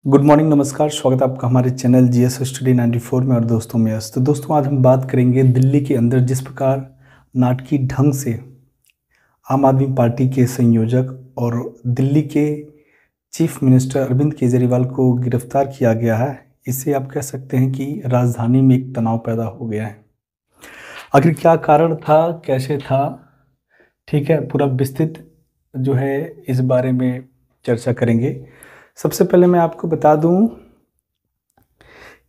Good morning, नमस्कार। स्वागत है आपका हमारे चैनल जीएस स्टडी 94 में। और दोस्तों में तो दोस्तों आज हम बात करेंगे दिल्ली के अंदर जिस प्रकार नाटकीय ढंग से आम आदमी पार्टी के संयोजक और दिल्ली के चीफ मिनिस्टर अरविंद केजरीवाल को गिरफ्तार किया गया है, इससे आप कह सकते हैं कि राजधानी में एक तनाव पैदा हो गया है। आखिर क्या कारण था, कैसे था, ठीक है, पूरा विस्तृत जो है इस बारे में चर्चा करेंगे। सबसे पहले मैं आपको बता दूं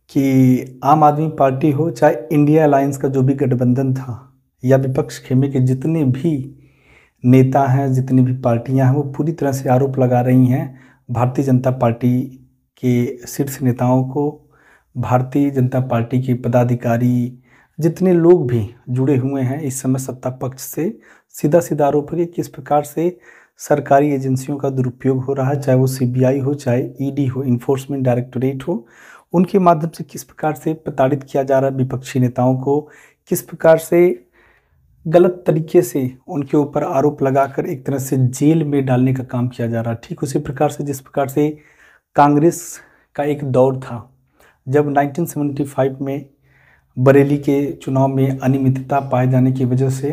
कि आम आदमी पार्टी हो चाहे इंडिया अलायंस का जो भी गठबंधन था या विपक्ष खेमे के जितने भी नेता हैं, जितनी भी पार्टियां हैं, वो पूरी तरह से आरोप लगा रही हैं भारतीय जनता पार्टी के शीर्ष नेताओं को, भारतीय जनता पार्टी के पदाधिकारी, जितने लोग भी जुड़े हुए हैं इस समय सत्ता पक्ष से। सीधा सीधा आरोप है कि किस प्रकार से सरकारी एजेंसियों का दुरुपयोग हो रहा है, चाहे वो सीबीआई हो, चाहे ईडी हो, इन्फोर्समेंट डायरेक्टोरेट हो, उनके माध्यम से किस प्रकार से प्रताड़ित किया जा रहा है विपक्षी नेताओं को, किस प्रकार से गलत तरीके से उनके ऊपर आरोप लगाकर एक तरह से जेल में डालने का काम किया जा रहा है। ठीक उसी प्रकार से जिस प्रकार से कांग्रेस का एक दौर था जब 1975 में बरेली के चुनाव में अनियमितता पाए जाने की वजह से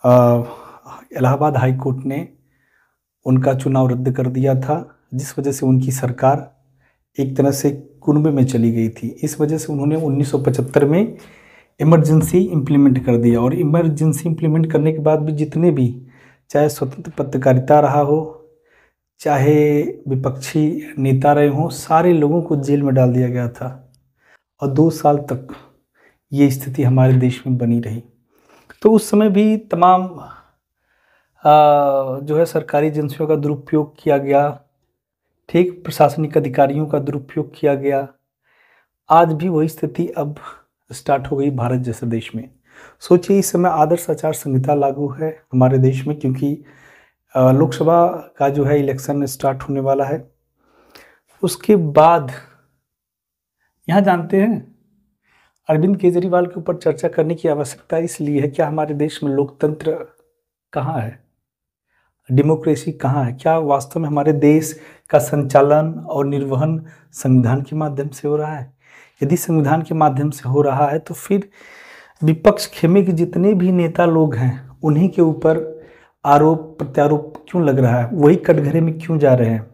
इलाहाबाद हाई कोर्ट ने उनका चुनाव रद्द कर दिया था, जिस वजह से उनकी सरकार एक तरह से कुनबे में चली गई थी। इस वजह से उन्होंने 1975 में इमरजेंसी इम्प्लीमेंट कर दिया। और इमरजेंसी इम्प्लीमेंट करने के बाद भी जितने भी, चाहे स्वतंत्र पत्रकारिता रहा हो, चाहे विपक्षी नेता रहे हों, सारे लोगों को जेल में डाल दिया गया था। और 2 साल तक ये स्थिति हमारे देश में बनी रही। तो उस समय भी तमाम जो है सरकारी एजेंसियों का दुरुपयोग किया गया, ठीक, प्रशासनिक अधिकारियों का दुरुपयोग किया गया। आज भी वही स्थिति अब स्टार्ट हो गई भारत जैसे देश में। सोचिए इस समय आदर्श आचार संहिता लागू है हमारे देश में, क्योंकि लोकसभा का जो है इलेक्शन स्टार्ट होने वाला है। उसके बाद यहाँ जानते हैं अरविंद केजरीवाल के ऊपर चर्चा करने की आवश्यकता इसलिए है, क्या हमारे देश में लोकतंत्र कहाँ है, डेमोक्रेसी कहाँ है? क्या वास्तव में हमारे देश का संचालन और निर्वहन संविधान के माध्यम से हो रहा है? यदि संविधान के माध्यम से हो रहा है तो फिर विपक्ष खेमे के जितने भी नेता लोग हैं उन्हीं के ऊपर आरोप प्रत्यारोप क्यों लग रहा है? वही कटघरे में क्यों जा रहे हैं?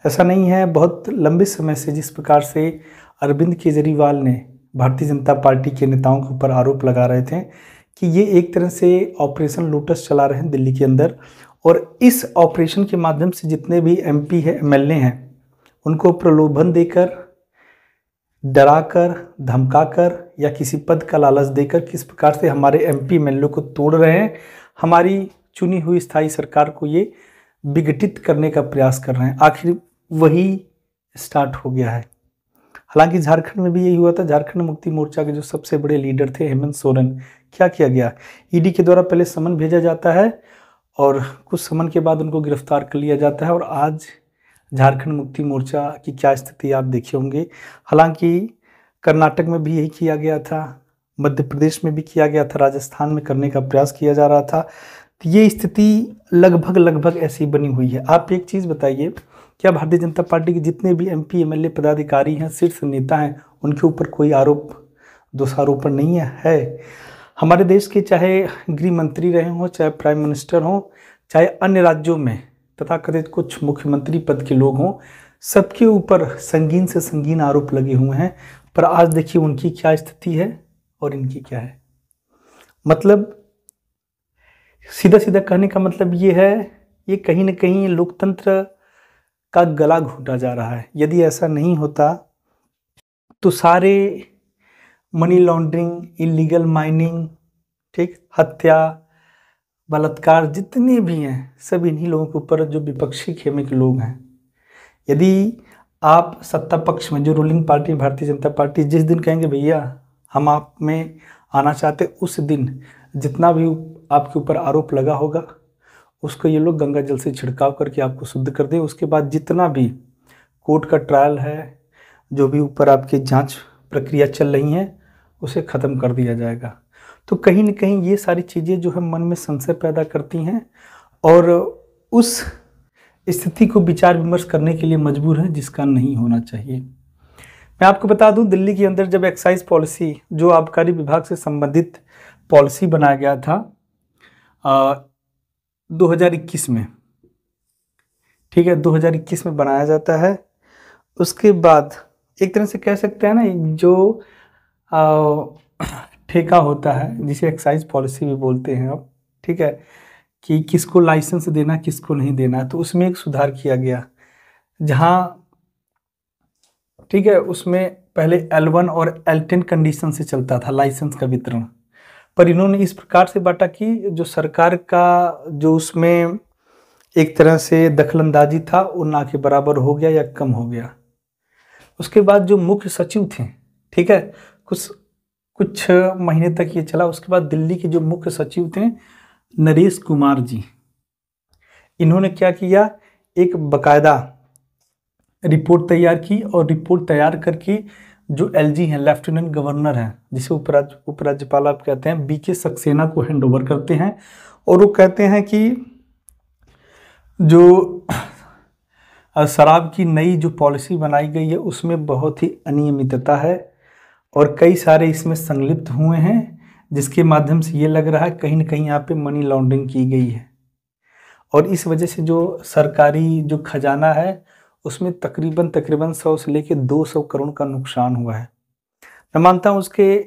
ऐसा नहीं है। बहुत लंबे समय से जिस प्रकार से अरविंद केजरीवाल ने भारतीय जनता पार्टी के नेताओं के ऊपर आरोप लगा रहे थे कि ये एक तरह से ऑपरेशन लोटस चला रहे हैं दिल्ली के अंदर, और इस ऑपरेशन के माध्यम से जितने भी एमपी है, एमएलए हैं, उनको प्रलोभन देकर, डराकर, धमकाकर या किसी पद का लालच देकर किस प्रकार से हमारे एमपी एमएलए को तोड़ रहे हैं, हमारी चुनी हुई स्थायी सरकार को ये विघटित करने का प्रयास कर रहे हैं। आखिर वही स्टार्ट हो गया है। हालांकि झारखंड में भी यही हुआ था। झारखंड मुक्ति मोर्चा के जो सबसे बड़े लीडर थे हेमंत सोरेन, क्या किया गया? ईडी के द्वारा पहले समन भेजा जाता है और कुछ समन के बाद उनको गिरफ्तार कर लिया जाता है। और आज झारखंड मुक्ति मोर्चा की क्या स्थिति आप देखे होंगे। हालांकि कर्नाटक में भी यही किया गया था, मध्य प्रदेश में भी किया गया था, राजस्थान में करने का प्रयास किया जा रहा था। तो ये स्थिति लगभग ऐसी बनी हुई है। आप एक चीज़ बताइए, क्या भारतीय जनता पार्टी के जितने भी एमपी एमएलए पदाधिकारी हैं, शीर्ष नेता हैं, उनके ऊपर कोई आरोप दोषारोपण नहीं है? हमारे देश के चाहे गृह मंत्री रहे हों, चाहे प्राइम मिनिस्टर हों, चाहे अन्य राज्यों में तथाकथित कुछ मुख्यमंत्री पद के लोग हों, सबके ऊपर संगीन से संगीन आरोप लगे हुए हैं। पर आज देखिए उनकी क्या स्थिति है और इनकी क्या है। मतलब सीधा सीधा कहने का मतलब ये है, ये कहीं ना कहीं लोकतंत्र का गला घोटा जा रहा है। यदि ऐसा नहीं होता तो सारे मनी लॉन्ड्रिंग, इलीगल माइनिंग, ठीक, हत्या, बलात्कार जितने भी हैं, सब इन्हीं लोगों के ऊपर, जो विपक्षी खेमे के लोग हैं। यदि आप सत्ता पक्ष में, जो ruling party Bharatiya Janata party, जिस दिन कहेंगे भैया हम आप में आना चाहते, उस दिन जितना भी आपके ऊपर आरोप लगा होगा उसको ये लोग गंगा जल से छिड़काव करके आपको शुद्ध कर दे। उसके बाद जितना भी कोर्ट का ट्रायल है, जो भी ऊपर आपकी जांच प्रक्रिया चल रही हैं, उसे ख़त्म कर दिया जाएगा। तो कहीं ना कहीं ये सारी चीज़ें जो है मन में संशय पैदा करती हैं और उस स्थिति को विचार विमर्श करने के लिए मजबूर हैं, जिसका नहीं होना चाहिए। मैं आपको बता दूं, दिल्ली के अंदर जब एक्साइज पॉलिसी, जो आबकारी विभाग से संबंधित पॉलिसी बनाया गया था 2021 में, ठीक है, 2021 में बनाया जाता है। उसके बाद एक तरह से कह सकते हैं ना, जो ठेका होता है जिसे एक्साइज पॉलिसी भी बोलते हैं अब, ठीक है, कि किसको लाइसेंस देना किसको नहीं देना, तो उसमें एक सुधार किया गया, जहां, ठीक है, उसमें पहले L1 और L10 कंडीशन से चलता था लाइसेंस का वितरण, पर इन्होंने इस प्रकार से बांटा कि जो सरकार का जो उसमें एक तरह से दखलंदाजी था वो ना के बराबर हो गया या कम हो गया। उसके बाद जो मुख्य सचिव थे, ठीक है, कुछ महीने तक ये चला। उसके बाद दिल्ली के जो मुख्य सचिव थे नरेश कुमार जी, इन्होंने क्या किया, एक बकायदा रिपोर्ट तैयार की, और रिपोर्ट तैयार करके जो LG हैं, लेफ्टिनेंट गवर्नर हैं, जिसे उपराज्यपाल आप कहते हैं, BK सक्सेना को हैंड ओवर करते हैं। और वो कहते हैं कि जो शराब की नई जो पॉलिसी बनाई गई है उसमें बहुत ही अनियमितता है और कई सारे इसमें संलिप्त हुए हैं, जिसके माध्यम से ये लग रहा है कहीं ना कहीं यहाँ पे मनी लॉन्ड्रिंग की गई है, और इस वजह से जो सरकारी जो खजाना है उसमें तकरीबन 100 से लेके 200 करोड़ का नुकसान हुआ है। मैं मानता हूँ उसके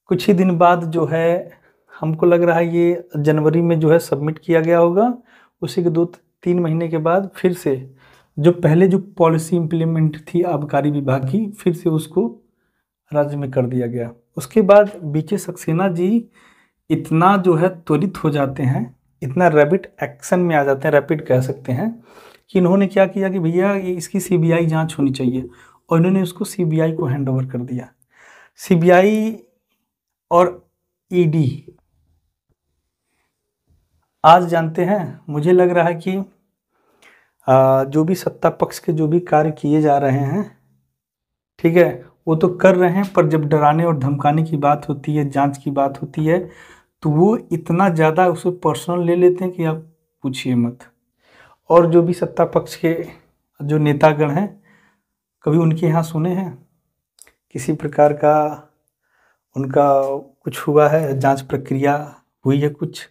कुछ ही दिन बाद जो है, हमको लग रहा है ये जनवरी में जो है सबमिट किया गया होगा, उसी के 2-3 महीने के बाद फिर से जो पहले जो पॉलिसी इम्प्लीमेंट थी आबकारी विभाग की, फिर से उसको राज्य में कर दिया गया। उसके बाद BK सक्सेना जी इतना जो है त्वरित हो जाते हैं, इतना रैपिड एक्शन में आ जाते हैं, रैपिड कह सकते हैं, कि इन्होंने क्या किया कि भैया ये इसकी CBI जांच होनी चाहिए, और इन्होंने उसको CBI को हैंड ओवर कर दिया। CBI और ED आज जानते हैं, मुझे लग रहा है कि जो भी सत्ता पक्ष के जो भी कार्य किए जा रहे हैं, ठीक है, वो तो कर रहे हैं, पर जब डराने और धमकाने की बात होती है, जांच की बात होती है, तो वो इतना ज़्यादा उसे पर्सनल ले लेते हैं कि आप पूछिए मत। और जो भी सत्ता पक्ष के जो नेतागण हैं, कभी उनके यहाँ सुने हैं किसी प्रकार का उनका कुछ हुआ है, जांच प्रक्रिया हुई है, कुछ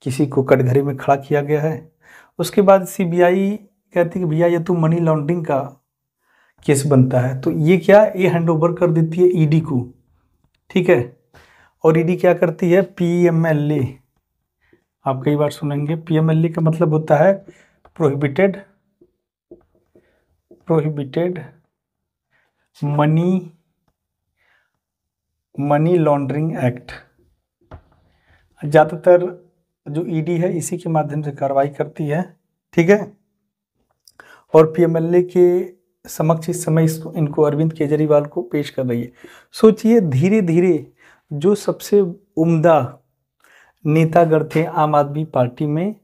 किसी को कटघरे में खड़ा किया गया है? उसके बाद CBI कहती है कि भैया ये तो मनी लॉन्ड्रिंग का केस बनता है, तो ये क्या, ये हैंड ओवर कर देती है ED को, ठीक है। और ED क्या करती है, PMLA, आप कई बार सुनेंगे, PMLA का मतलब होता है प्रोहिबिटेड मनी लॉन्ड्रिंग एक्ट। ज़्यादातर जो ED है इसी के माध्यम से कार्रवाई करती है, ठीक है। और PMLA के समक्ष इस समय इनको अरविंद केजरीवाल को पेश कर रही है। सोचिए, धीरे धीरे जो सबसे उम्दा नेतागण थे आम आदमी पार्टी में,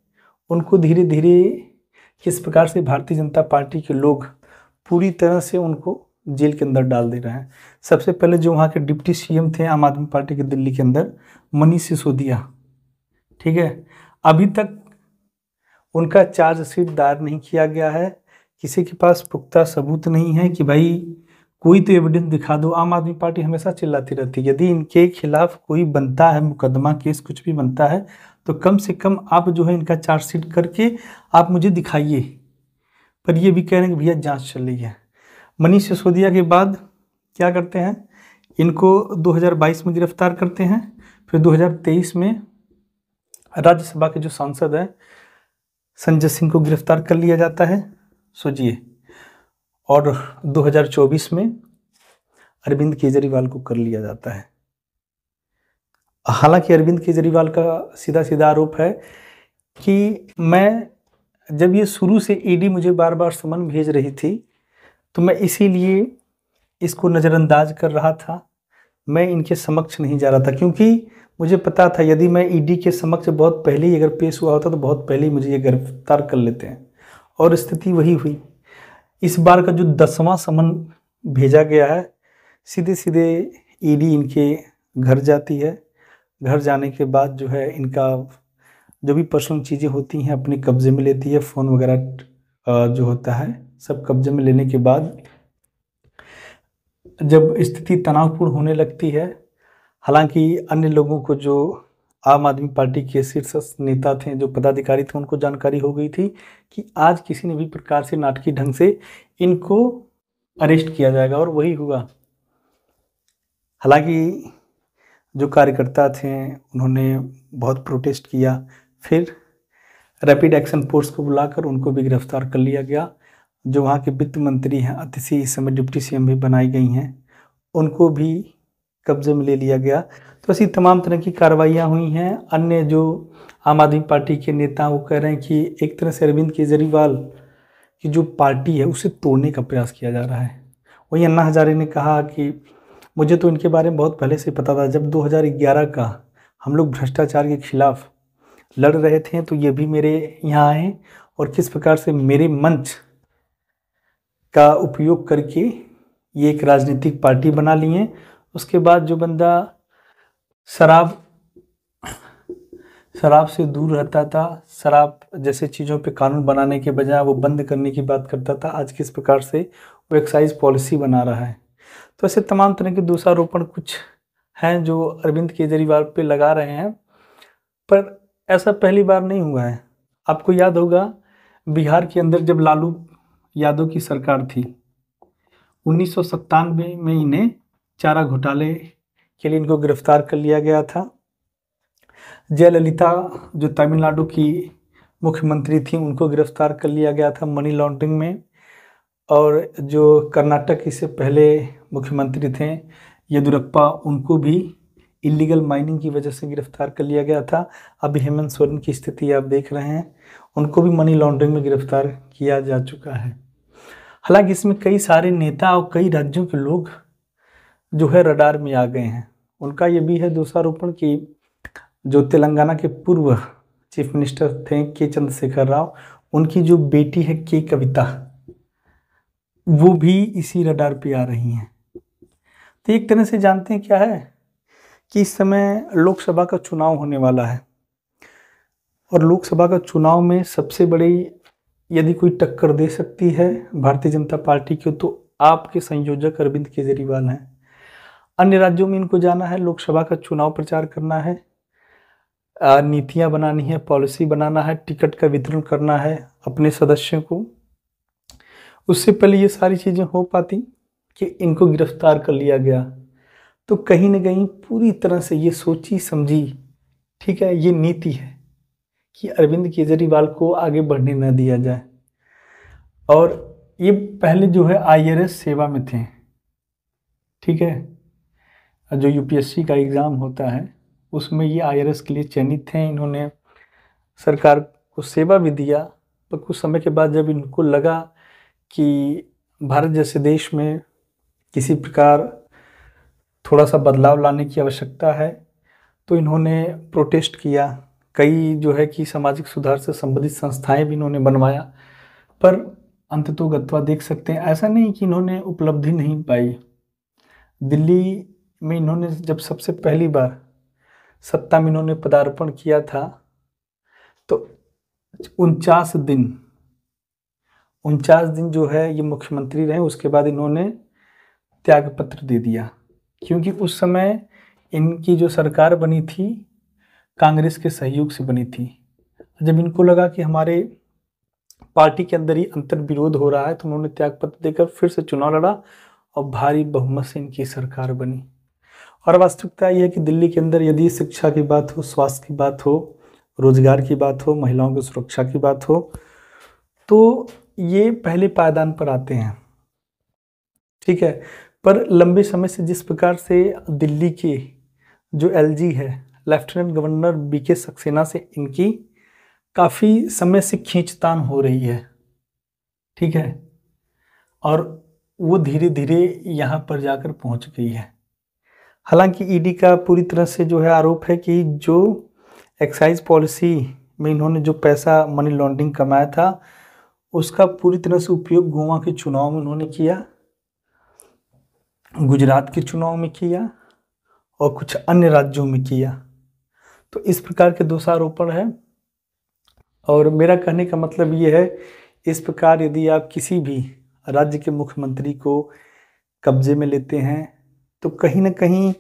उनको धीरे धीरे किस प्रकार से भारतीय जनता पार्टी के लोग पूरी तरह से उनको जेल के अंदर डाल दे रहे हैं। सबसे पहले जो वहाँ के डिप्टी CM थे आम आदमी पार्टी के दिल्ली के अंदर, मनीष सिसोदिया, ठीक है, अभी तक उनका चार्जशीट दायर नहीं किया गया है। किसी के पास पुख्ता सबूत नहीं है कि भाई कोई तो एविडेंस दिखा दो। आम आदमी पार्टी हमेशा चिल्लाती रहती है, यदि इनके खिलाफ कोई बनता है मुकदमा, केस, कुछ भी बनता है, तो कम से कम आप जो है इनका चार्जशीट करके आप मुझे दिखाइए। पर ये भी कह रहे हैं कि भैया जांच चल रही है। मनीष सिसोदिया के बाद क्या करते हैं, इनको 2022 में गिरफ्तार करते हैं, फिर 2023 में राज्यसभा के जो सांसद हैं संजय सिंह को गिरफ्तार कर लिया जाता है, सोचिए। और 2024 में अरविंद केजरीवाल को कर लिया जाता है। हालांकि अरविंद केजरीवाल का सीधा सीधा आरोप है कि मैं, जब ये शुरू से ED मुझे बार बार समन भेज रही थी, तो मैं इसीलिए इसको नज़रअंदाज कर रहा था, मैं इनके समक्ष नहीं जा रहा था, क्योंकि मुझे पता था यदि मैं ED के समक्ष बहुत पहले ही अगर पेश हुआ होता तो बहुत पहले ही मुझे ये गिरफ्तार कर लेते हैं, और स्थिति वही हुई। इस बार का जो 10वां समन भेजा गया है, सीधे सीधे ED इनके घर जाती है। घर जाने के बाद जो है इनका जो भी पर्सनल चीज़ें होती हैं अपने कब्जे में लेती है। फ़ोन वगैरह जो होता है सब कब्जे में लेने के बाद जब स्थिति तनावपूर्ण होने लगती है, हालांकि अन्य लोगों को, जो आम आदमी पार्टी के शीर्ष नेता थे, जो पदाधिकारी थे, उनको जानकारी हो गई थी कि आज किसी ने भी प्रकार से नाटकीय ढंग से इनको अरेस्ट किया जाएगा, और वही हुआ। हालांकि जो कार्यकर्ता थे उन्होंने बहुत प्रोटेस्ट किया, फिर रैपिड एक्शन फोर्स को बुलाकर उनको भी गिरफ्तार कर लिया गया। जो वहाँ के वित्त मंत्री हैं, अतिथि इस समय डिप्टी सीएम भी बनाई गई हैं, उनको भी कब्जे में ले लिया गया। तो ऐसी तमाम तरह की कार्रवाइयाँ हुई हैं। अन्य जो आम आदमी पार्टी के नेता, वो कह रहे हैं कि एक तरह से अरविंद केजरीवाल की जो पार्टी है उसे तोड़ने का प्रयास किया जा रहा है। वहीं अन्ना हजारे ने कहा कि मुझे तो इनके बारे में बहुत पहले से पता था, जब 2011 का हम लोग भ्रष्टाचार के खिलाफ लड़ रहे थे तो ये भी मेरे यहाँ आए, और किस प्रकार से मेरे मंच का उपयोग करके ये एक राजनीतिक पार्टी बना लिए। उसके बाद जो बंदा शराब से दूर रहता था, शराब जैसे चीज़ों पे कानून बनाने के बजाय वो बंद करने की बात करता था, आज किस प्रकार से वो एक्साइज पॉलिसी बना रहा है। तो ऐसे तमाम तरह के दोषारोपण कुछ हैं जो अरविंद केजरीवाल पे लगा रहे हैं, पर ऐसा पहली बार नहीं हुआ है। आपको याद होगा बिहार के अंदर जब लालू यादव की सरकार थी, 1997 में इन्हें चारा घोटाले के लिए इनको गिरफ्तार कर लिया गया था। जयललिता जो तमिलनाडु की मुख्यमंत्री थी, उनको गिरफ्तार कर लिया गया था मनी लॉन्ड्रिंग में। और जो कर्नाटक इससे पहले मुख्यमंत्री थे येदुरप्पा, उनको भी इलीगल माइनिंग की वजह से गिरफ्तार कर लिया गया था। अभी हेमंत सोरेन की स्थिति आप देख रहे हैं, उनको भी मनी लॉन्ड्रिंग में गिरफ्तार किया जा चुका है। हालांकि इसमें कई सारे नेता और कई राज्यों के लोग जो है रडार में आ गए हैं। उनका ये भी है दोषारोपण कि जो तेलंगाना के पूर्व चीफ मिनिस्टर थे के चंद्रशेखर राव, उनकी जो बेटी है के कविता, वो भी इसी रडार पे आ रही हैं। तो एक तरह से जानते हैं क्या है कि इस समय लोकसभा का चुनाव होने वाला है, और लोकसभा का चुनाव में सबसे बड़ी यदि कोई टक्कर दे सकती है भारतीय जनता पार्टी को, तो आपके संयोजक अरविंद केजरीवाल हैं। अन्य राज्यों में इनको जाना है, लोकसभा का चुनाव प्रचार करना है, नीतियां बनानी है, पॉलिसी बनाना है, टिकट का वितरण करना है अपने सदस्यों को। उससे पहले ये सारी चीज़ें हो पाती कि इनको गिरफ्तार कर लिया गया, तो कहीं ना कहीं पूरी तरह से ये सोची समझी, ठीक है, ये नीति है कि अरविंद केजरीवाल को आगे बढ़ने न दिया जाए। और ये पहले जो है IRS सेवा में थे, ठीक है, जो UPSC का एग्ज़ाम होता है उसमें ये IRS के लिए चयनित थे। इन्होंने सरकार को सेवा भी दिया, पर कुछ समय के बाद जब इनको लगा कि भारत जैसे देश में किसी प्रकार थोड़ा सा बदलाव लाने की आवश्यकता है, तो इन्होंने प्रोटेस्ट किया। कई जो है कि सामाजिक सुधार से संबंधित संस्थाएं भी इन्होंने बनवाया, पर अंततोगत्वा देख सकते हैं ऐसा नहीं कि इन्होंने उपलब्धि नहीं पाई। दिल्ली में इन्होंने जब सबसे पहली बार सत्ता में इन्होंने पदार्पण किया था, तो 49 दिन जो है ये मुख्यमंत्री रहे। उसके बाद इन्होंने त्याग पत्र दे दिया, क्योंकि उस समय इनकी जो सरकार बनी थी कांग्रेस के सहयोग से बनी थी। जब इनको लगा कि हमारे पार्टी के अंदर ही अंतर विरोध हो रहा है, तो उन्होंने त्याग पत्र देकर फिर से चुनाव लड़ा और भारी बहुमत से इनकी सरकार बनी। और वास्तविकता यह है कि दिल्ली के अंदर यदि शिक्षा की बात हो, स्वास्थ्य की बात हो, रोजगार की बात हो, महिलाओं की सुरक्षा की बात हो, तो ये पहले पायदान पर आते हैं, ठीक है। पर लंबे समय से जिस प्रकार से दिल्ली के जो LG है, लेफ्टिनेंट गवर्नर BK सक्सेना से इनकी काफ़ी समय से खींचतान हो रही है, ठीक है, और वो धीरे धीरे यहाँ पर जाकर पहुँच गई है। हालांकि ED का पूरी तरह से जो है आरोप है कि जो एक्साइज पॉलिसी में इन्होंने जो पैसा मनी लॉन्ड्रिंग कमाया था, उसका पूरी तरह से उपयोग गोवा के चुनाव में उन्होंने किया, गुजरात के चुनाव में किया और कुछ अन्य राज्यों में किया। तो इस प्रकार के दोषारोपण है। और मेरा कहने का मतलब ये है, इस प्रकार यदि आप किसी भी राज्य के मुख्यमंत्री को कब्जे में लेते हैं तो कहीं ना कहीं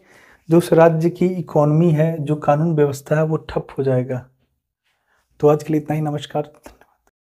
जो उस राज्य की इकोनॉमी है, जो कानून व्यवस्था है, वो ठप हो जाएगा। तो आज के लिए इतना ही। नमस्कार।